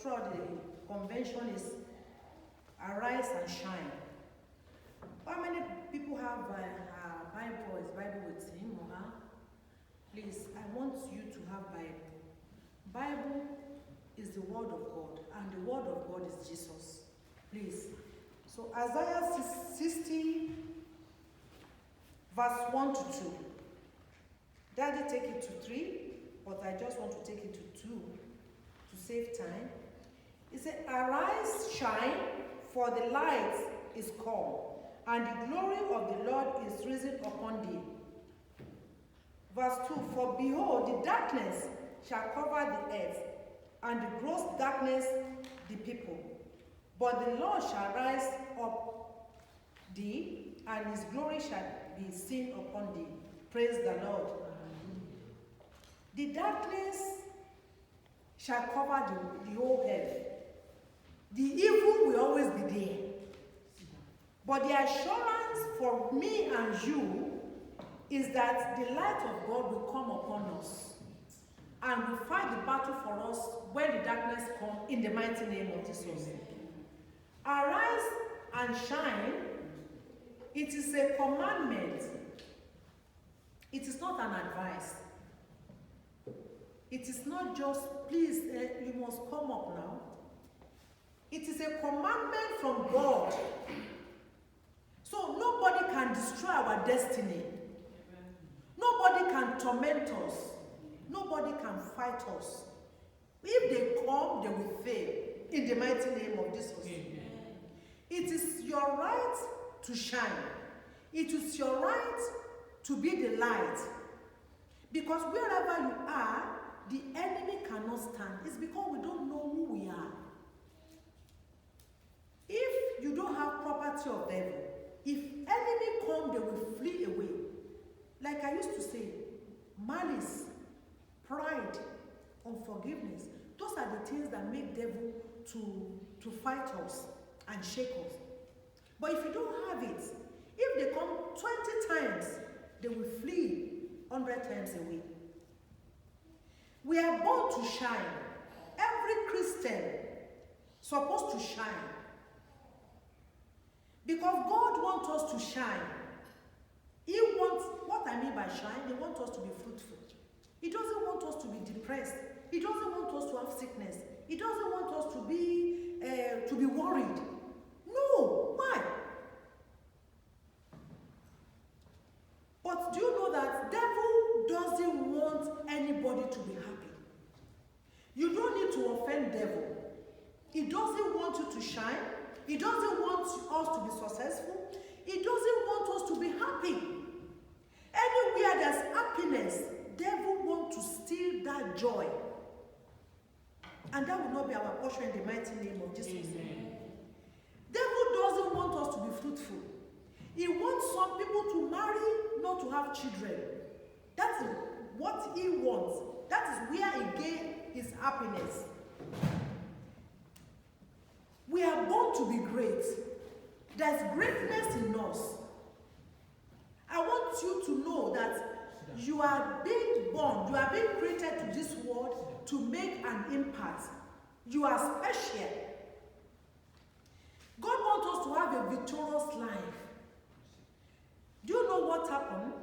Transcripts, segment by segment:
throughout the convention is arise and shine. How many people have Bible or Bible with him or her? Please, I want you to have Bible. Bible is the word of God, and the word of God is Jesus. Please. So Isaiah 60, verse 1 to 2. Daddy take it to 3, but I just want to take it to 2 to save time. It said, arise, shine, for the light is come, and the glory of the Lord is risen upon thee. Verse 2, for behold, the darkness shall cover the earth, and the gross darkness the people. But the Lord shall rise up thee, and his glory shall be seen upon thee. Praise the Lord. The darkness shall cover the whole earth. The evil will always be there. But the assurance for me and you is that the light of God will come upon us and will fight the battle for us when the darkness comes, in the mighty name of Jesus. Arise and shine. It is a commandment. It is not an advice. It is not just, please, you must come up now. It is a commandment from God. So nobody can destroy our destiny. Nobody can torment us. Nobody can fight us. If they come, they will fail. In the mighty name of Jesus. Amen. It is your right to shine. It is your right to be the light. Because wherever you are, the enemy cannot stand. It's because we don't know who we are. If you don't have property of devil, if enemy come, they will flee away. Like I used to say, malice, pride, unforgiveness, those are the things that make devil to fight us and shake us. But if you don't have it, if they come 20 times, they will flee 100 times away. We are born to shine. Every Christian is supposed to shine. Because God wants us to shine. He wants, what I mean by shine, He wants us to be fruitful. He doesn't want us to be depressed. He doesn't want us to have sickness. He doesn't want us to be worried. No, why? But do you know that devil doesn't want anybody to be happy? You don't need to offend devil. He doesn't want you to shine. He doesn't want us to be successful. He doesn't want us to be happy. Anywhere there's happiness, devil wants to steal that joy. And that will not be our portion in the mighty name of Jesus. Amen. Devil doesn't want us to be fruitful. He wants some people to marry, not to have children. That's what he wants. That is where he gains his happiness. We are born to be great. There's greatness in us. I want you to know that you are being born, you are being created to this world to make an impact. You are special. God wants us to have a victorious life. Do you know what happened?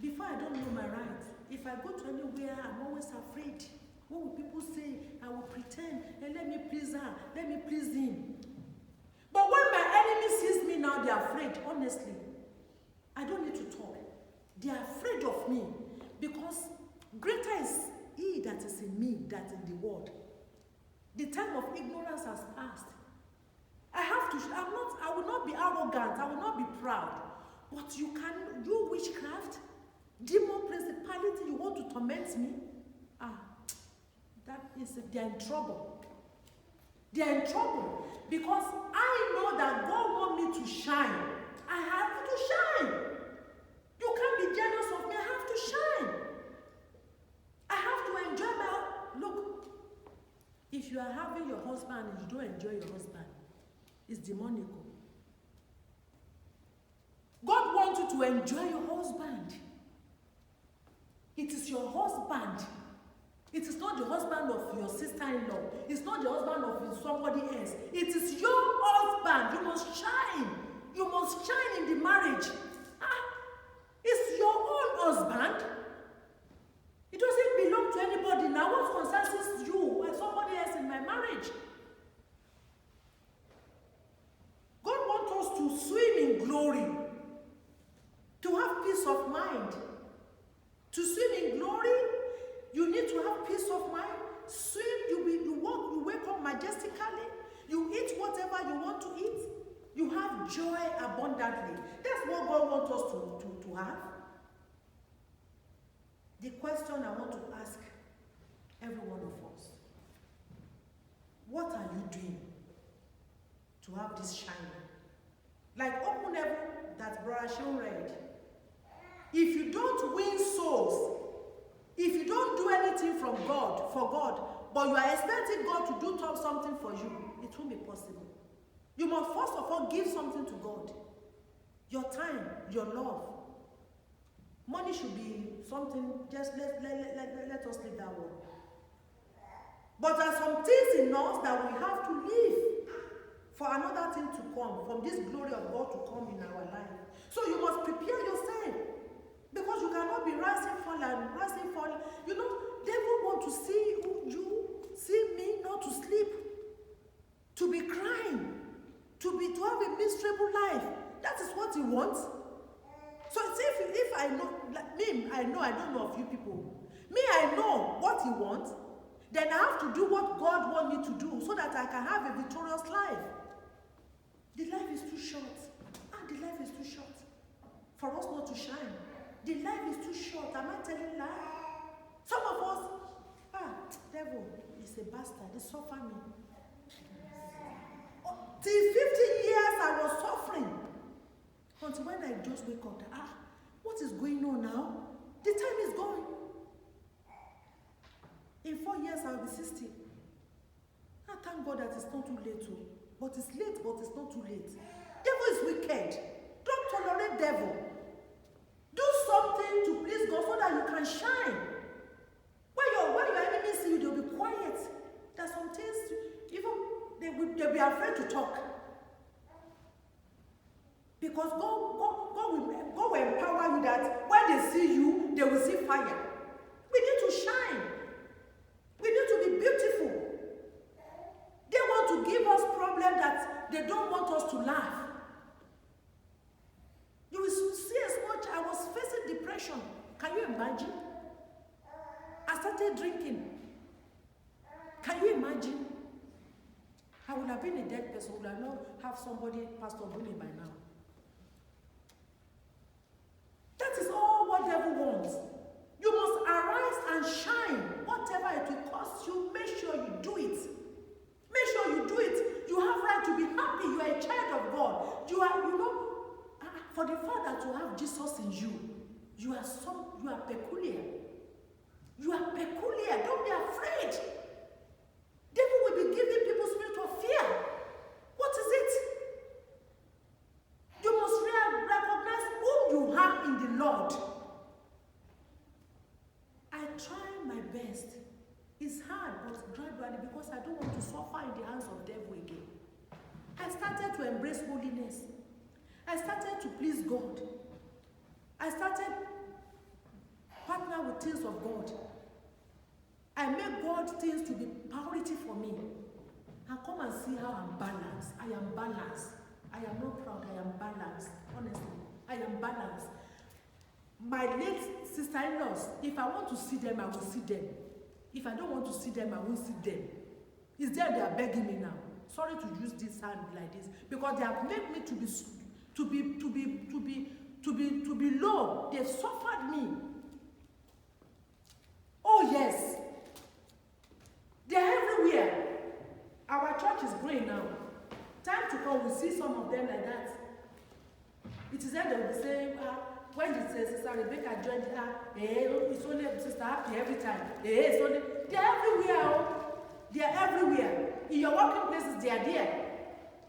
Before, I don't know my right. If I go to anywhere, I'm always afraid. What will people say? I will pretend, and let me please her, let me please him. But when my enemy sees me now, they're afraid, honestly. I don't need to talk. They are afraid of me because greater is he that is in me than in the world. The time of ignorance has passed. I will not be arrogant, I will not be proud. But you witchcraft, demon principality, you want to torment me? They're in trouble. They're in trouble because I know that God wants me to shine. I have to shine. You can't be jealous of me. I have to shine. I have to enjoy look, if you are having your husband and you don't enjoy your husband, it's demonical. God wants you to enjoy your husband. It is your husband. It is not the husband of your sister-in-law. It's not the husband of somebody else. It is your husband. You must shine. You must shine in the marriage. It's your own husband. It doesn't belong to anybody. Now what concerns you and somebody else in my marriage? God wants us to swim in glory. To have peace of mind. To swim in glory, you need to have peace of mind. Swim, you walk, you wake up majestically. You eat whatever you want to eat. You have joy abundantly. That's what God wants us to have. The question I want to ask every one of us, what are you doing to have this shining? Like open heaven that Brother Sean read. If you don't win souls, if you don't do anything from God, for God, but you are expecting God to do something for you, it won't be possible. You must first of all give something to God. Your time, your love. Money should be something, just let us leave that one. But there are some things in us that we have to leave for another thing to come, from this glory of God to come in our life. So you must prepare yourself. Because you cannot be rising, falling. You know, devil want to see you, see me, not to sleep, to be crying, to have a miserable life. That is what he wants. So if I know, like me, I don't know of you people. Me, I know what he wants. Then I have to do what God wants me to do so that I can have a victorious life. The life is too short. The life is too short for us not to shine. The life is too short. Am I telling lie? Some of us, devil is a bastard. He suffered me. Till 15 years I was suffering. Until when I just wake up, what is going on now? The time is going. In 4 years I'll be 60. I thank God that it's not too late too. But it's late, but it's not too late. Devil is wicked. Don't tolerate devil. Do something to please God so that you can shine. When your enemies see you, they'll be quiet. There's some things, even they'll be afraid to talk. Because God will empower you that when they see you, they will see fire. We need to shine. We need to be beautiful. They want to give us problems that they don't want us to laugh. You will see as much. I was facing depression. Can you imagine? I started drinking. Can you imagine? I would have been a dead person. Would I not have somebody, Pastor Bully, by now? That is all what devil wants. You must arise and shine. Whatever it will cost you, make sure you do it. Make sure you do it. You have right to be happy. You are a child of God. You are, for the Father to have Jesus in you, you are peculiar. You are peculiar. Don't be afraid. Devil will be giving people spirit of fear. What is it? You must recognize who you are in the Lord. I try my best. It's hard, but gradually, because I don't want to suffer in the hands of devil again. I started to embrace holiness. I started to please God. I started partner with things of God. I make God things to be priority for me. And come and see how I'm balanced. I am balanced. I am not proud. I am balanced. Honestly, I am balanced. My late sister-in-laws, if I want to see them, I will see them. If I don't want to see them, I won't see them. It's there they are begging me now. Sorry to use this hand like this, because they have made me to be low. They've suffered me. Oh yes. They're everywhere. Our church is growing now. Time to come, we'll see some of them like that. It is there they will be saying, when the Sister Rebecca joined her, it's only Sister Happy every time. It's only, they're everywhere. Oh. They're everywhere. In your working places, they are there.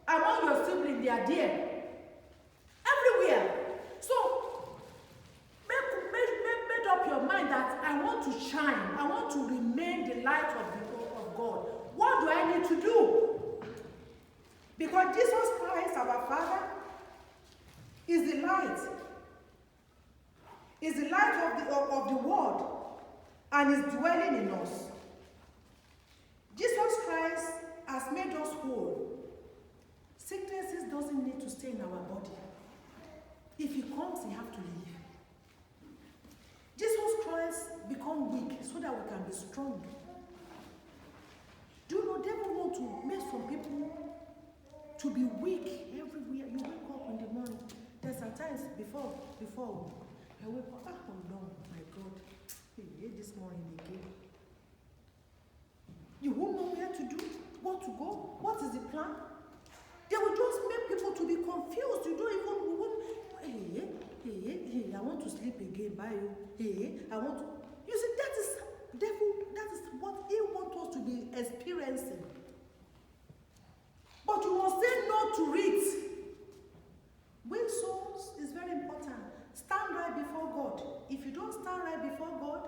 Among your siblings, they are there. Everywhere. So, make up your mind that I want to shine. I want to remain we to do? Because Jesus Christ, our Father, is the light. Is the light of the world and is dwelling in us. Jesus Christ has made us whole. Sicknesses doesn't need to stay in our body. If he comes, he has to leave. Jesus Christ become weak so that we can be strong. Do you know, devil want to make some people to be weak everywhere. You wake up in the morning. There's sometimes before I wake up, oh no, my God, this morning again. You won't know where to do, what to go, what is the plan. They will just make people to be confused. You don't even, I want to sleep again, bye you. I want to, you see, that is devil, that is what he wants us to be experiencing. But you must say no to it. Win souls is very important. Stand right before God. If you don't stand right before God,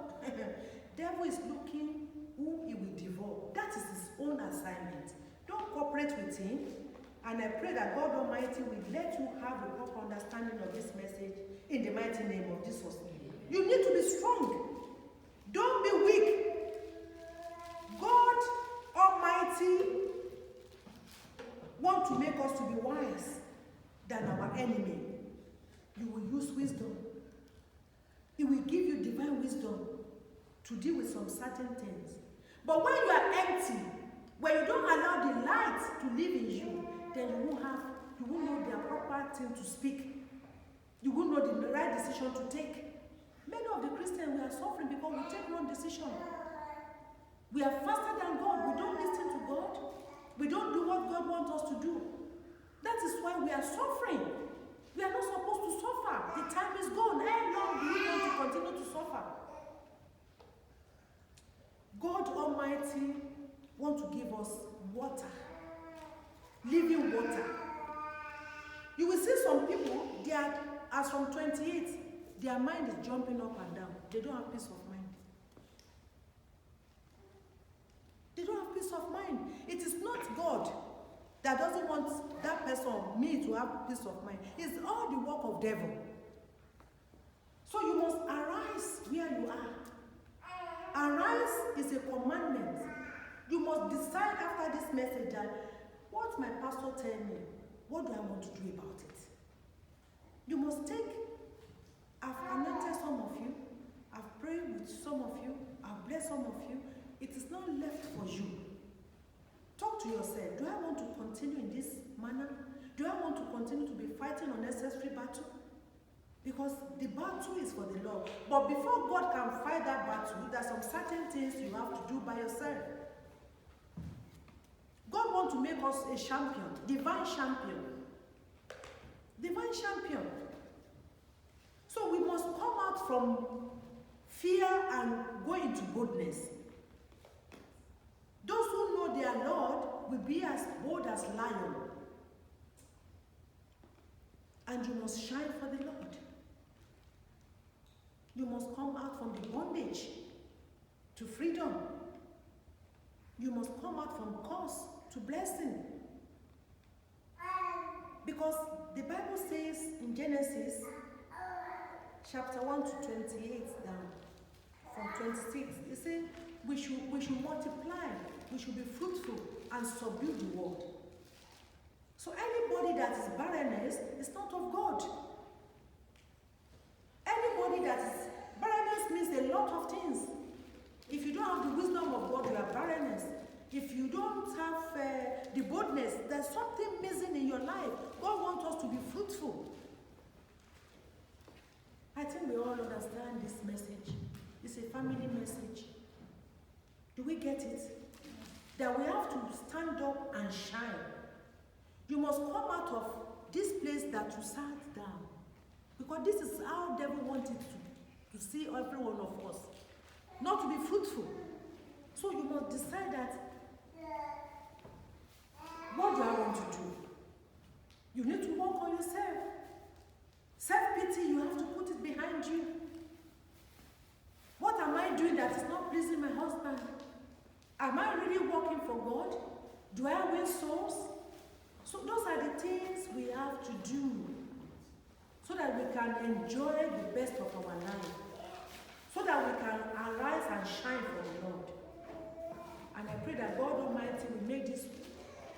devil is looking who he will devour. That is his own assignment. Don't cooperate with him. And I pray that God Almighty will let you have a proper understanding of this message in the mighty name of Jesus. You need to be strong. Don't be weak. God Almighty wants to make us to be wise than our enemy. You will use wisdom. He will give you divine wisdom to deal with some certain things. But when you are empty, when you don't allow the light to live in you, then you won't know the proper thing to speak. You won't know the right decision to take. Many of the Christians, we are suffering because we take wrong decision. We are faster than God. We don't listen to God. We don't do what God wants us to do. That is why we are suffering. We are not supposed to suffer. The time is gone. How long do we want to continue to suffer? God Almighty wants to give us water. Living water. You will see some people, they are, as from 28, their mind is jumping up and down. They don't have peace of mind. They don't have peace of mind. It is not God that doesn't want that person, me, to have peace of mind. It's all the work of devil. So you must arise where you are. Arise is a commandment. You must decide after this message that what my pastor tell me, what do I want to do about it? You must take, I've anointed some of you, I've prayed with some of you, I've blessed some of you. It is not left for you. Talk to yourself. Do I want to continue in this manner? Do I want to continue to be fighting unnecessary battle? Because the battle is for the Lord. But before God can fight that battle, there are some certain things you have to do by yourself. God wants to make us a champion, divine champion. Divine champion. So we must come out from fear and go into boldness. Those who know their Lord will be as bold as lion. And you must shine for the Lord. You must come out from the bondage to freedom. You must come out from curse to blessing. Because the Bible says in Genesis chapter 1 to 28 down, from 26, it says we should multiply, we should be fruitful and subdue the world. So anybody that is barrenness is not of God. Anybody that is barrenness means a lot of things. If you don't have the wisdom of God, you are barrenness. If you don't have the boldness, there's something missing in your life. God wants us to be fruitful. I think we all understand this message. It's a family message. Do we get it? That we have to stand up and shine. You must come out of this place that you sat down. Because this is how the devil wanted to see every one of us. Not to be fruitful. So you must decide that, what do I want to do? You need to work on yourself. Self-pity, you have to put it behind you. What am I doing that is not pleasing my husband? Am I really working for God? Do I win souls? So those are the things we have to do so that we can enjoy the best of our life, so that we can arise and shine for the Lord. And I pray that God Almighty will make this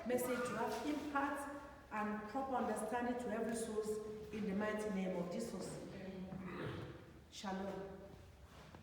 message to have impact and proper understanding to every soul in the mighty name of Jesus. Shalom.